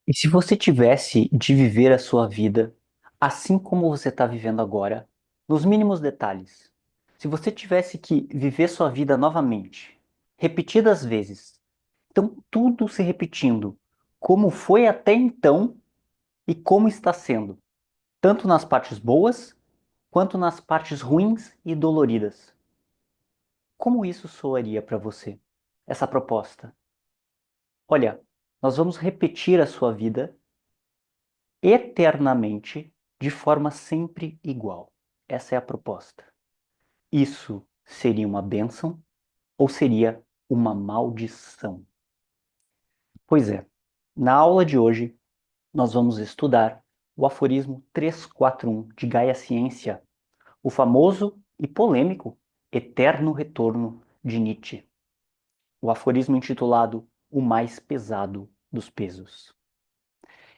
E se você tivesse de viver a sua vida assim como você está vivendo agora, nos mínimos detalhes, se você tivesse que viver sua vida novamente, repetidas vezes, então tudo se repetindo, como foi até então e como está sendo, tanto nas partes boas quanto nas partes ruins e doloridas. Como isso soaria para você, essa proposta? Olha, nós vamos repetir a sua vida eternamente de forma sempre igual. Essa é a proposta. Isso seria uma bênção ou seria uma maldição? Pois é, na aula de hoje nós vamos estudar o aforismo 341 de Gaia Ciência, o famoso e polêmico Eterno Retorno de Nietzsche, o aforismo intitulado O Mais Pesado dos Pesos.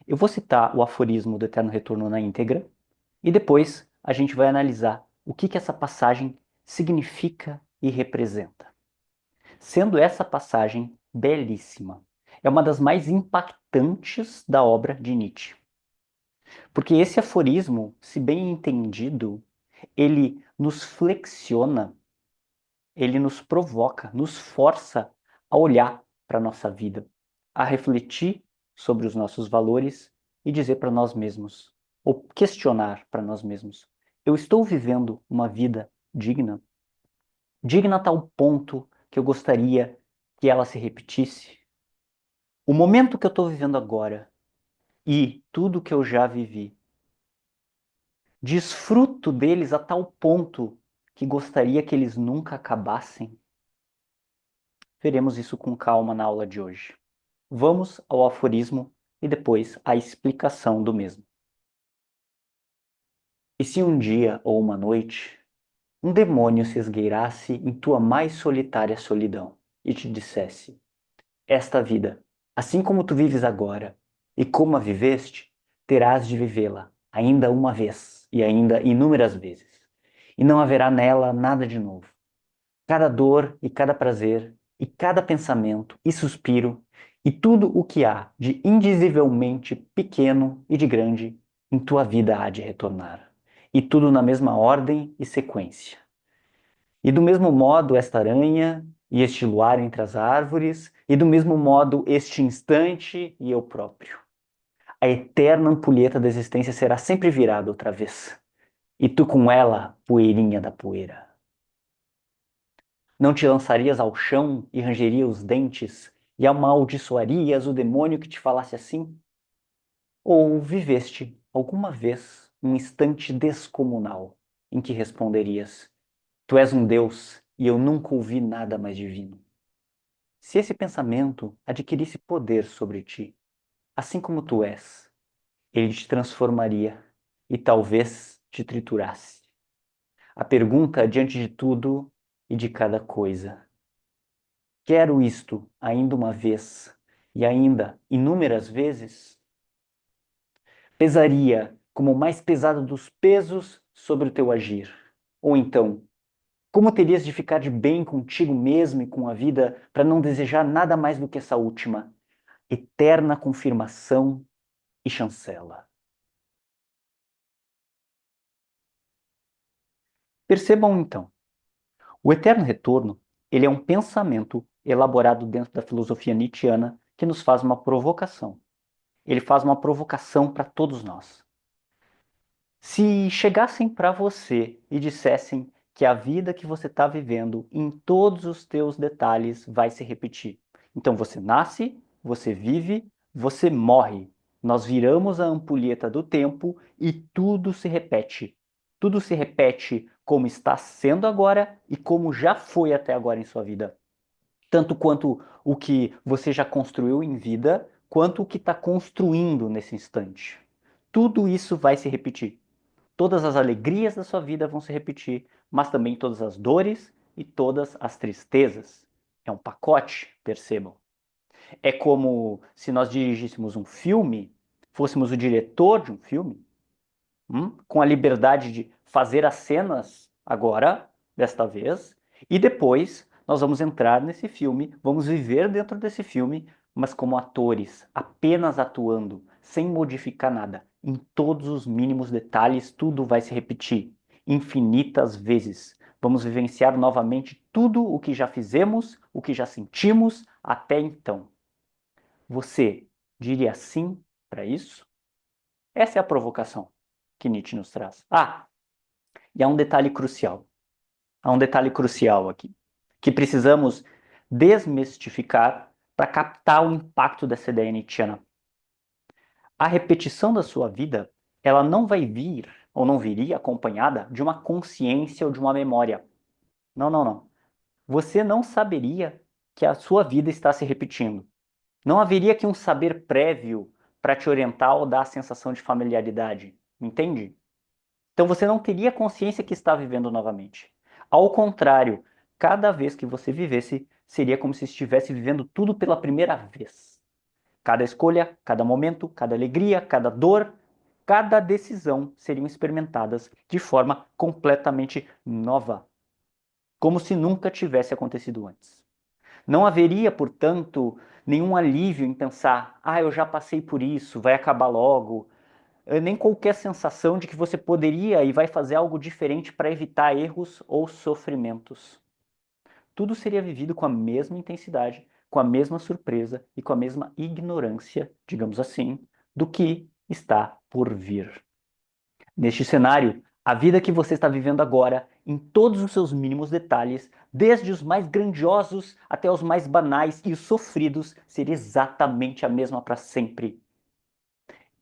Eu vou citar o aforismo do Eterno Retorno na íntegra e depois a gente vai analisar o que essa passagem significa e representa. Sendo essa passagem belíssima, é uma das mais impactantes da obra de Nietzsche. Porque esse aforismo, se bem entendido, ele nos flexiona, ele nos provoca, nos força a olhar para a nossa vida, a refletir sobre os nossos valores e dizer para nós mesmos, ou questionar para nós mesmos: eu estou vivendo uma vida digna? Digna a tal ponto que eu gostaria que ela se repetisse? O momento que eu estou vivendo agora e tudo que eu já vivi, desfruto deles a tal ponto que gostaria que eles nunca acabassem? Veremos isso com calma na aula de hoje. Vamos ao aforismo e depois à explicação do mesmo. E se um dia ou uma noite um demônio se esgueirasse em tua mais solitária solidão e te dissesse: esta vida, assim como tu vives agora e como a viveste, terás de vivê-la ainda uma vez e ainda inúmeras vezes, e não haverá nela nada de novo. Cada dor e cada prazer, e cada pensamento e suspiro, e tudo o que há de indizivelmente pequeno e de grande em tua vida há de retornar, e tudo na mesma ordem e sequência. E do mesmo modo esta aranha e este luar entre as árvores, e do mesmo modo este instante e eu próprio. A eterna ampulheta da existência será sempre virada outra vez, e tu com ela, poeirinha da poeira. Não te lançarias ao chão e rangerias os dentes, e amaldiçoarias o demônio que te falasse assim? Ou viveste alguma vez um instante descomunal em que responderias: tu és um Deus e eu nunca ouvi nada mais divino? Se esse pensamento adquirisse poder sobre ti, assim como tu és, ele te transformaria e talvez te triturasse. A pergunta diante de tudo e de cada coisa: quero isto ainda uma vez e ainda inúmeras vezes? Pesaria como o mais pesado dos pesos sobre o teu agir. Ou então, como terias de ficar de bem contigo mesmo e com a vida para não desejar nada mais do que essa última, eterna confirmação e chancela? Percebam então, o eterno retorno, ele é um pensamento elaborado dentro da filosofia nietzschiana que nos faz uma provocação. Ele faz uma provocação para todos nós. Se chegassem para você e dissessem que a vida que você está vivendo, em todos os teus detalhes, vai se repetir. Então você nasce, você vive, você morre. Nós viramos a ampulheta do tempo e tudo se repete. Tudo se repete como está sendo agora e como já foi até agora em sua vida. Tanto quanto o que você já construiu em vida, quanto o que está construindo nesse instante. Tudo isso vai se repetir. Todas as alegrias da sua vida vão se repetir, mas também todas as dores e todas as tristezas. É um pacote, percebam. É como se nós dirigíssemos um filme, fôssemos o diretor de um filme, com a liberdade de fazer as cenas agora, desta vez, e depois nós vamos entrar nesse filme, vamos viver dentro desse filme, mas como atores, apenas atuando, sem modificar nada. Em todos os mínimos detalhes, tudo vai se repetir infinitas vezes. Vamos vivenciar novamente tudo o que já fizemos, o que já sentimos até então. Você diria sim para isso? Essa é a provocação que Nietzsche nos traz. Ah, e há um detalhe crucial. Há um detalhe crucial aqui, que precisamos desmistificar para captar o impacto dessa ideia nietzschiana. A repetição da sua vida, ela não vai vir ou não viria acompanhada de uma consciência ou de uma memória. Não, não, não. Você não saberia que a sua vida está se repetindo. Não haveria aqui um saber prévio para te orientar ou dar a sensação de familiaridade. Entende? Então você não teria consciência que está vivendo novamente. Ao contrário, cada vez que você vivesse, seria como se estivesse vivendo tudo pela primeira vez. Cada escolha, cada momento, cada alegria, cada dor, cada decisão seriam experimentadas de forma completamente nova, como se nunca tivesse acontecido antes. Não haveria, portanto, nenhum alívio em pensar: ah, eu já passei por isso, vai acabar logo, nem qualquer sensação de que você poderia e vai fazer algo diferente para evitar erros ou sofrimentos. Tudo seria vivido com a mesma intensidade, com a mesma surpresa e com a mesma ignorância, digamos assim, do que está por vir. Neste cenário, a vida que você está vivendo agora, em todos os seus mínimos detalhes, desde os mais grandiosos até os mais banais e os sofridos, seria exatamente a mesma para sempre.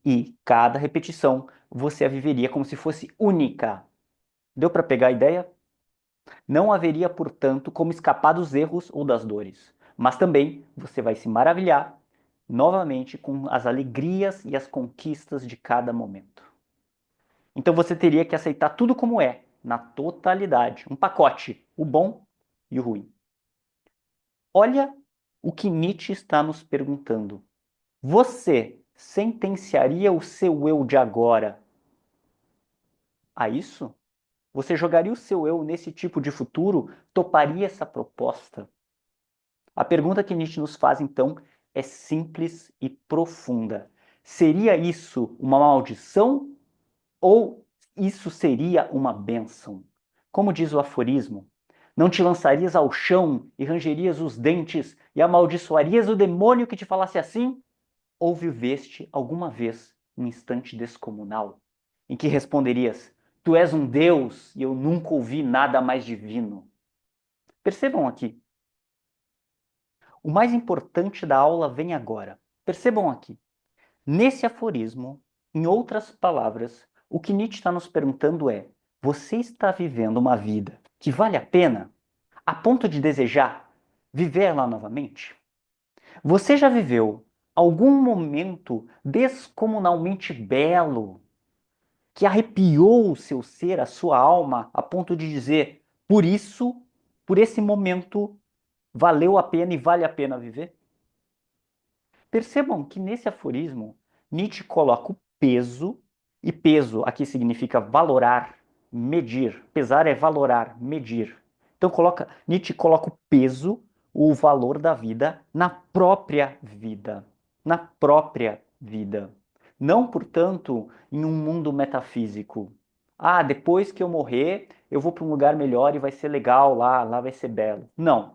E cada repetição você a viveria como se fosse única. Deu para pegar a ideia? Não haveria, portanto, como escapar dos erros ou das dores, mas também você vai se maravilhar novamente com as alegrias e as conquistas de cada momento. Então você teria que aceitar tudo como é, na totalidade, um pacote, o bom e o ruim. Olha o que Nietzsche está nos perguntando. Você sentenciaria o seu eu de agora a isso? Você jogaria o seu eu nesse tipo de futuro? Toparia essa proposta? A pergunta que Nietzsche nos faz, então, é simples e profunda. Seria isso uma maldição ou isso seria uma bênção? Como diz o aforismo, não te lançarias ao chão e rangerias os dentes e amaldiçoarias o demônio que te falasse assim? Ou viveste alguma vez um instante descomunal em que responderias: Tu és um Deus e eu nunca ouvi nada mais divino? Percebam aqui, o mais importante da aula vem agora. Percebam aqui. Nesse aforismo, em outras palavras, o que Nietzsche está nos perguntando é: você está vivendo uma vida que vale a pena a ponto de desejar viver ela novamente? Você já viveu algum momento descomunalmente belo que arrepiou o seu ser, a sua alma, a ponto de dizer: por isso, por esse momento, valeu a pena e vale a pena viver? Percebam que nesse aforismo, Nietzsche coloca o peso, e peso aqui significa valorar, medir. Pesar é valorar, medir. Então Nietzsche coloca o peso, o valor da vida na própria vida. Na própria vida. Não, portanto, em um mundo metafísico. Ah, depois que eu morrer, eu vou para um lugar melhor e vai ser legal lá vai ser belo. Não.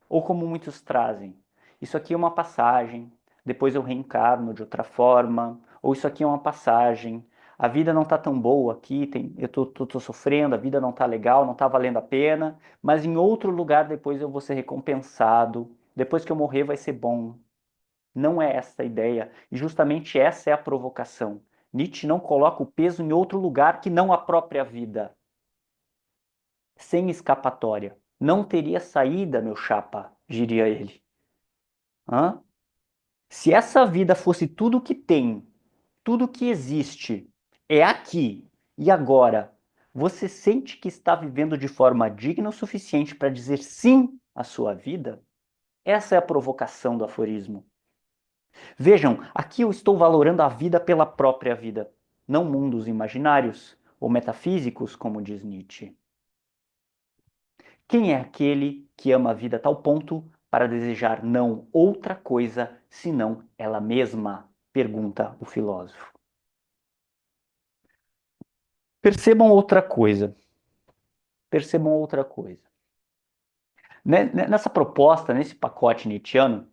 Ou como muitos trazem, isso aqui é uma passagem, depois eu reencarno de outra forma, ou isso aqui é uma passagem, a vida não está tão boa aqui, eu tô sofrendo, a vida não está legal, não está valendo a pena, mas em outro lugar depois eu vou ser recompensado, depois que eu morrer vai ser bom. Não é essa a ideia, e justamente essa é a provocação. Nietzsche não coloca o peso em outro lugar que não a própria vida. Sem escapatória. Não teria saída, meu chapa, diria ele. Hã? Se essa vida fosse tudo que tem, tudo que existe, é aqui e agora, você sente que está vivendo de forma digna o suficiente para dizer sim à sua vida? Essa é a provocação do aforismo. Vejam, aqui eu estou valorando a vida pela própria vida, não mundos imaginários ou metafísicos, como diz Nietzsche. Quem é aquele que ama a vida a tal ponto para desejar não outra coisa senão ela mesma? Pergunta o filósofo. Percebam outra coisa. Percebam outra coisa. Nessa proposta, nesse pacote nietzschiano,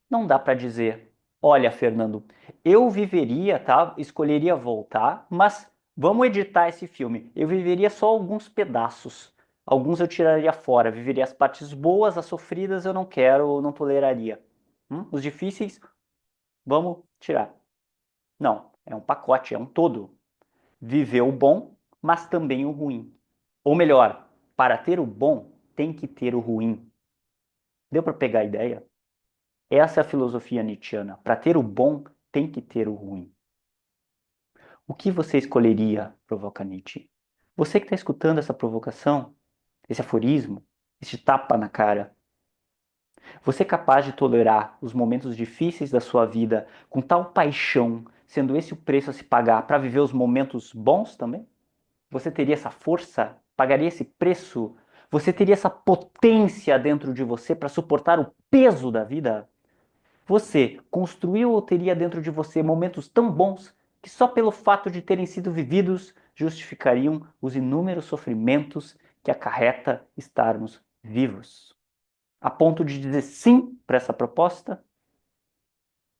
não dá para dizer, olha, Fernando, eu viveria, tá? Escolheria voltar, mas vamos editar esse filme. Eu viveria só alguns pedaços. Alguns eu tiraria fora, viveria as partes boas, as sofridas eu não quero, não toleraria. Os difíceis, vamos tirar. Não, é um pacote, é um todo. Viver o bom, mas também o ruim. Ou melhor, para ter o bom, tem que ter o ruim. Deu para pegar a ideia? Essa é a filosofia nietzschiana. Para ter o bom, tem que ter o ruim. O que você escolheria, provoca Nietzsche? Você que está escutando essa provocação, esse aforismo, esse tapa na cara, você é capaz de tolerar os momentos difíceis da sua vida com tal paixão, sendo esse o preço a se pagar para viver os momentos bons também? Você teria essa força? Pagaria esse preço? Você teria essa potência dentro de você para suportar o peso da vida? Você construiu ou teria dentro de você momentos tão bons que só pelo fato de terem sido vividos justificariam os inúmeros sofrimentos que acarreta estarmos vivos? A ponto de dizer sim para essa proposta?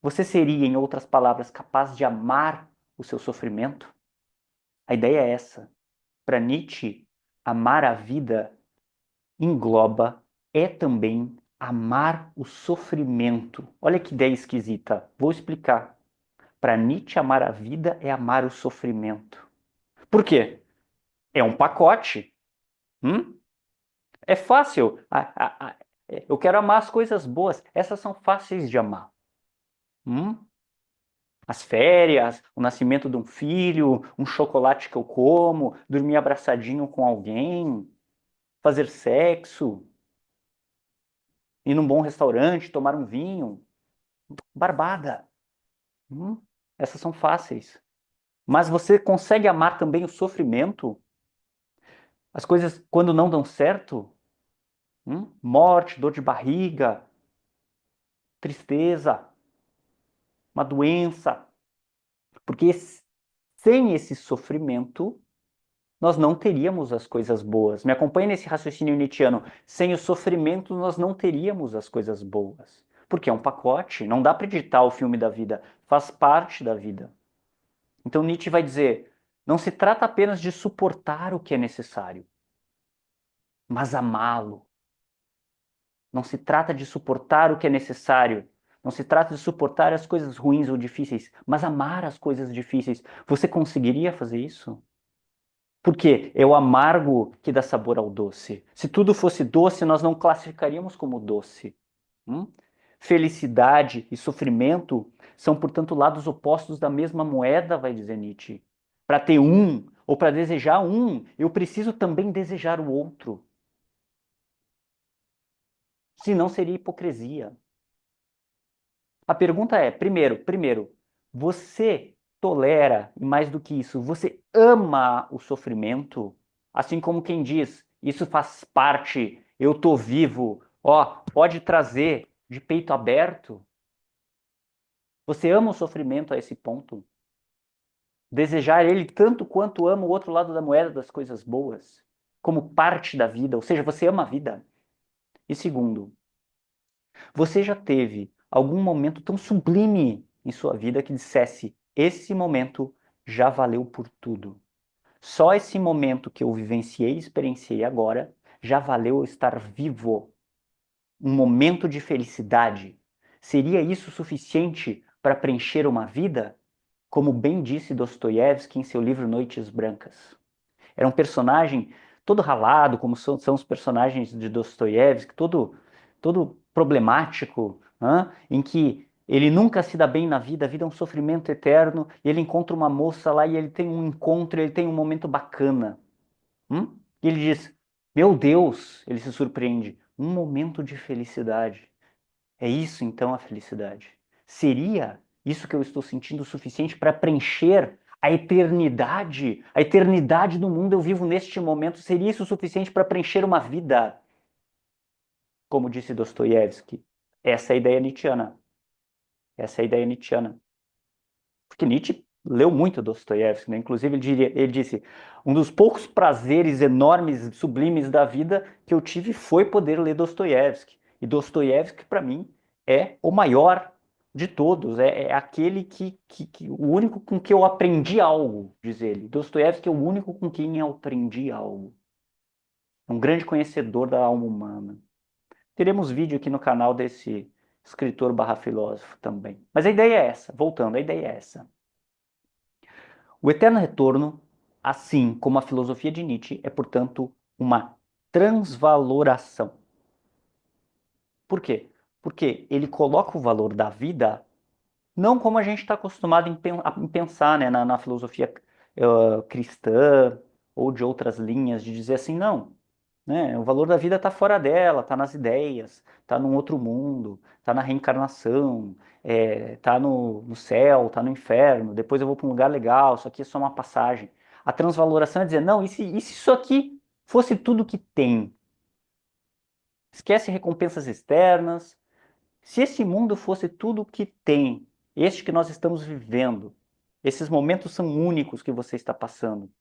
Você seria, em outras palavras, capaz de amar o seu sofrimento? A ideia é essa. Para Nietzsche, amar a vida engloba, é também amar o sofrimento. Olha que ideia esquisita. Vou explicar. Para Nietzsche, amar a vida é amar o sofrimento. Por quê? É um pacote. Hum? É fácil. Eu quero amar as coisas boas. Essas são fáceis de amar. Hum? As férias, o nascimento de um filho, um chocolate que eu como, dormir abraçadinho com alguém, fazer sexo, ir num bom restaurante, tomar um vinho. Barbada. Hum? Essas são fáceis. Mas você consegue amar também o sofrimento? As coisas quando não dão certo? Morte, dor de barriga, tristeza, uma doença. Porque sem esse sofrimento, nós não teríamos as coisas boas. Me acompanhe nesse raciocínio nietzschiano. Sem o sofrimento, nós não teríamos as coisas boas. Porque é um pacote, não dá para editar o filme da vida, faz parte da vida. Então Nietzsche vai dizer: não se trata apenas de suportar o que é necessário, mas amá-lo. Não se trata de suportar o que é necessário. Não se trata de suportar as coisas ruins ou difíceis, mas amar as coisas difíceis. Você conseguiria fazer isso? Porque é o amargo que dá sabor ao doce. Se tudo fosse doce, nós não classificaríamos como doce. Hum? Felicidade e sofrimento são, portanto, lados opostos da mesma moeda, vai dizer Nietzsche. Para ter um, ou para desejar um, eu preciso também desejar o outro. Senão seria hipocrisia. A pergunta é, primeiro, você tolera, e mais do que isso, você ama o sofrimento? Assim como quem diz, isso faz parte, eu tô vivo, ó, pode trazer de peito aberto? Você ama o sofrimento a esse ponto? Desejar ele tanto quanto ama o outro lado da moeda das coisas boas, como parte da vida, ou seja, você ama a vida. E segundo, você já teve algum momento tão sublime em sua vida que dissesse: esse momento já valeu por tudo. Só esse momento que eu vivenciei e experienciei agora já valeu eu estar vivo. Um momento de felicidade. Seria isso suficiente para preencher uma vida? Como bem disse Dostoiévski em seu livro Noites Brancas. Era um personagem todo ralado, como são os personagens de Dostoiévski, todo problemático, em que ele nunca se dá bem na vida, a vida é um sofrimento eterno, e ele encontra uma moça lá e ele tem um encontro, ele tem um momento bacana. E ele diz: Meu Deus, ele se surpreende, um momento de felicidade. É isso então a felicidade. Seria isso que eu estou sentindo o suficiente para preencher a eternidade? A eternidade do mundo eu vivo neste momento. Seria isso o suficiente para preencher uma vida? como disse Dostoiévski. Essa é a ideia nietzschiana. Essa é a ideia nietzschiana. Porque Nietzsche leu muito Dostoiévski, né? Inclusive ele disse, um dos poucos prazeres enormes, sublimes da vida que eu tive foi poder ler Dostoiévski. E Dostoiévski, para mim, é o maior de todos, é aquele o único com que eu aprendi algo, diz ele. Dostoiévski é o único com quem eu aprendi algo. É um grande conhecedor da alma humana. Teremos vídeo aqui no canal desse escritor barra filósofo também. Mas a ideia é essa, voltando, a ideia é essa. O eterno retorno, assim como a filosofia de Nietzsche, é, portanto, uma transvaloração. Por quê? Porque ele coloca o valor da vida não como a gente está acostumado em pensar, né, na filosofia cristã ou de outras linhas, de dizer assim, não, né, o valor da vida está fora dela, está nas ideias, está num outro mundo, está na reencarnação, está no céu, está no inferno, depois eu vou para um lugar legal, isso aqui é só uma passagem. A transvaloração é dizer, não, e se isso aqui fosse tudo que tem? Esquece recompensas externas, se esse mundo fosse tudo o que tem, este que nós estamos vivendo, esses momentos são únicos que você está passando.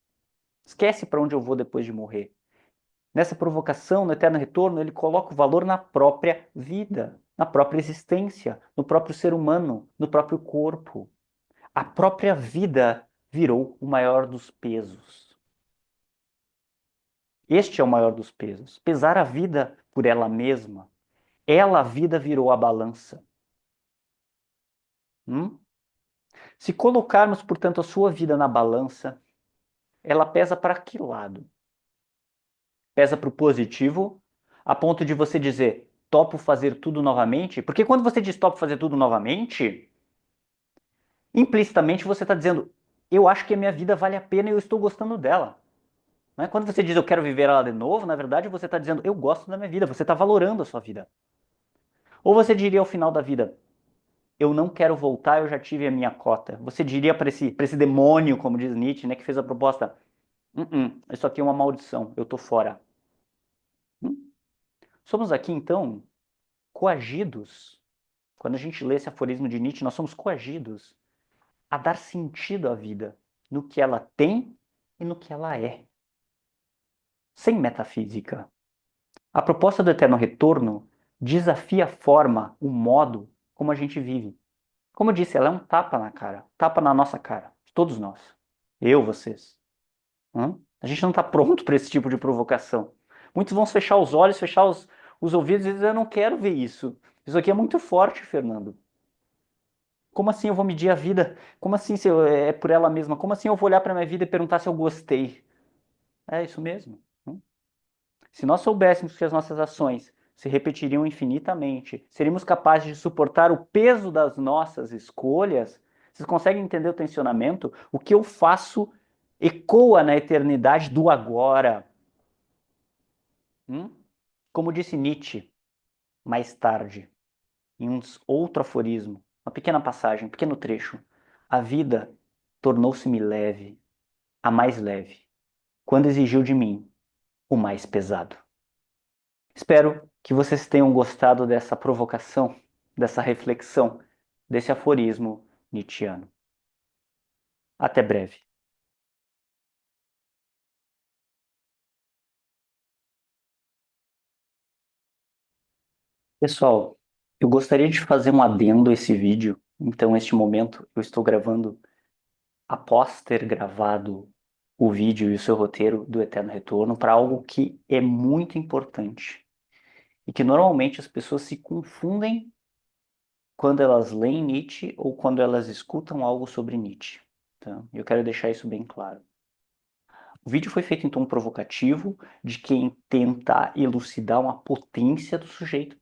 Esquece para onde eu vou depois de morrer. Nessa provocação, no eterno retorno, ele coloca o valor na própria vida, na própria existência, no próprio ser humano, no próprio corpo. A própria vida virou o maior dos pesos. Este é o maior dos pesos. Pesar a vida por ela mesma. Ela, a vida, virou a balança. Hum? Se colocarmos, portanto, a sua vida na balança, ela pesa para que lado? Pesa para o positivo, a ponto de você dizer, topo fazer tudo novamente? Porque quando você diz topo fazer tudo novamente, implicitamente você está dizendo, eu acho que a minha vida vale a pena e eu estou gostando dela. Não é? Quando você diz, eu quero viver ela de novo, na verdade você está dizendo, eu gosto da minha vida, você está valorando a sua vida. Ou você diria ao final da vida, eu não quero voltar, eu já tive a minha cota. Você diria para esse demônio, como diz Nietzsche, né, que fez a proposta, isso aqui é uma maldição, eu tô fora. Hum? Somos aqui, então, coagidos. Quando a gente lê esse aforismo de Nietzsche, nós somos coagidos a dar sentido à vida, no que ela tem e no que ela é. Sem metafísica. A proposta do eterno retorno desafia a forma, o modo como a gente vive. Como eu disse, ela é um tapa na cara, tapa na nossa cara, de todos nós. Eu, vocês. A gente não está pronto para esse tipo de provocação. Muitos vão fechar os olhos, fechar os ouvidos e dizer: eu não quero ver isso. Isso aqui é muito forte, Fernando. Como assim eu vou medir a vida? Como assim se é por ela mesma? Como assim eu vou olhar para minha vida e perguntar se eu gostei? É isso mesmo. Se nós soubéssemos que as nossas ações se repetiriam infinitamente, seríamos capazes de suportar o peso das nossas escolhas. Vocês conseguem entender o tensionamento? O que eu faço ecoa na eternidade do agora. Hum? Como disse Nietzsche mais tarde, em um outro aforismo, uma pequena passagem, um pequeno trecho, a vida tornou-se-me leve, a mais leve, quando exigiu de mim o mais pesado. Espero que vocês tenham gostado dessa provocação, dessa reflexão, desse aforismo nietzschiano. Até breve. Pessoal, eu gostaria de fazer um adendo a esse vídeo. Então, neste momento, eu estou gravando após ter gravado o vídeo e o seu roteiro do Eterno Retorno para algo que é muito importante e que normalmente as pessoas se confundem quando elas leem Nietzsche ou quando elas escutam algo sobre Nietzsche. Tá? Eu quero deixar isso bem claro. O vídeo foi feito em tom provocativo de quem tenta elucidar uma potência do sujeito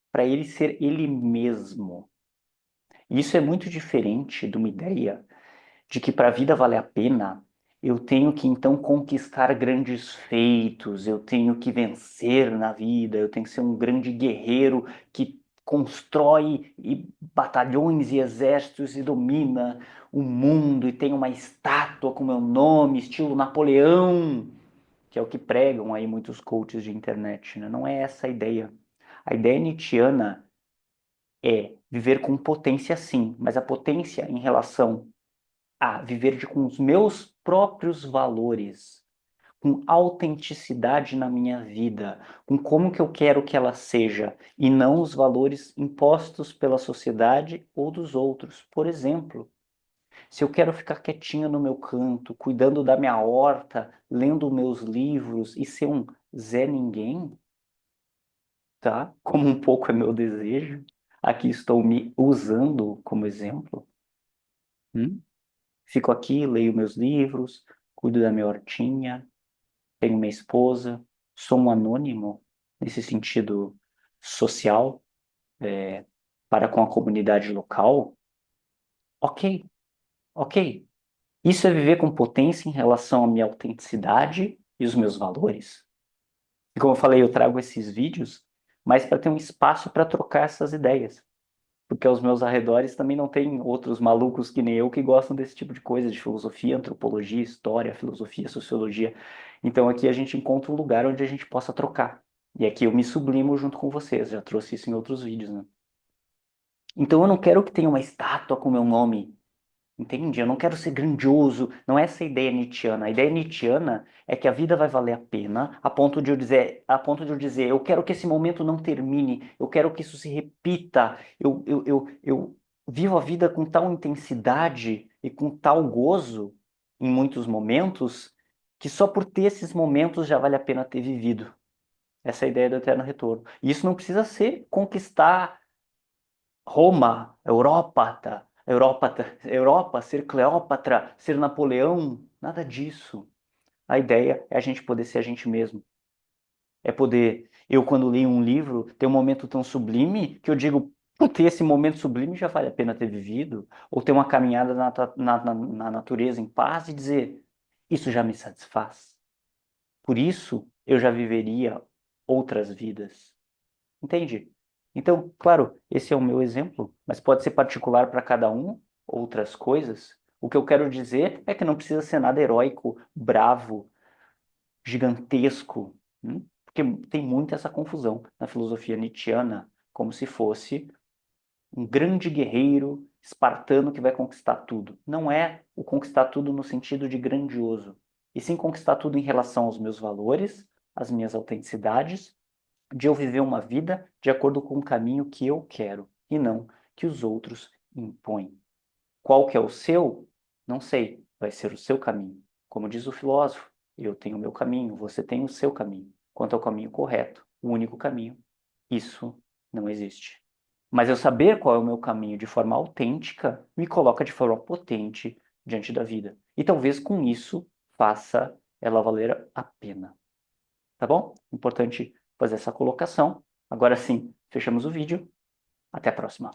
para ele ser ele mesmo. E isso é muito diferente de uma ideia de que para a vida valer a pena, eu tenho que então conquistar grandes feitos, eu tenho que vencer na vida, eu tenho que ser um grande guerreiro que constrói batalhões e exércitos e domina o mundo e tem uma estátua com meu nome, estilo Napoleão, que é o que pregam aí muitos coaches de internet, né? Não é essa a ideia. A ideia nietzschiana é viver com potência, sim, mas a potência em relação a viver com os meus próprios valores, com autenticidade na minha vida, com como que eu quero que ela seja, e não os valores impostos pela sociedade ou dos outros. Por exemplo, se eu quero ficar quietinho no meu canto, cuidando da minha horta, lendo meus livros e ser um Zé Ninguém, tá? Como um pouco é meu desejo, aqui estou me usando como exemplo. Hum? Fico aqui, leio meus livros, cuido da minha hortinha, tenho minha esposa, sou um anônimo nesse sentido social, para com a comunidade local. Ok, ok. Isso é viver com potência em relação à minha autenticidade e os meus valores. E como eu falei, eu trago esses vídeos, mas para ter um espaço para trocar essas ideias. Porque aos meus arredores também não tem outros malucos que nem eu que gostam desse tipo de coisa, de filosofia, antropologia, história, filosofia, sociologia. Então aqui a gente encontra um lugar onde a gente possa trocar. E aqui eu me sublimo junto com vocês, já trouxe isso em outros vídeos, né? Então eu não quero que tenha uma estátua com meu nome. Entende? Eu não quero ser grandioso, não é essa a ideia nietzschiana. A ideia nietzschiana é que a vida vai valer a pena, a ponto de eu dizer, eu quero que esse momento não termine, eu quero que isso se repita, eu vivo a vida com tal intensidade e com tal gozo em muitos momentos, que só por ter esses momentos já vale a pena ter vivido. Essa é a ideia do eterno retorno. E isso não precisa ser conquistar Roma, Europa, ser Cleópatra, ser Napoleão, nada disso. A ideia é a gente poder ser a gente mesmo. É poder, eu quando leio um livro, ter um momento tão sublime que eu digo, ter esse momento sublime já vale a pena ter vivido. Ou ter uma caminhada na natureza em paz e dizer, isso já me satisfaz. Por isso eu já viveria outras vidas. Entende? Então, claro, esse é o meu exemplo, mas pode ser particular para cada um, outras coisas. O que eu quero dizer é que não precisa ser nada heróico, bravo, gigantesco, porque tem muita essa confusão na filosofia nietzschiana, como se fosse um grande guerreiro espartano que vai conquistar tudo. Não é o conquistar tudo no sentido de grandioso, e sim conquistar tudo em relação aos meus valores, às minhas autenticidades, de eu viver uma vida de acordo com o caminho que eu quero e não que os outros impõem. Qual que é o seu? Não sei, vai ser o seu caminho. Como diz o filósofo, eu tenho o meu caminho, você tem o seu caminho. Quanto ao caminho correto, o único caminho, isso não existe. Mas eu saber qual é o meu caminho de forma autêntica me coloca de forma potente diante da vida. E talvez com isso faça ela valer a pena. Tá bom? Importante fazer essa colocação. Agora sim, fechamos o vídeo. Até a próxima.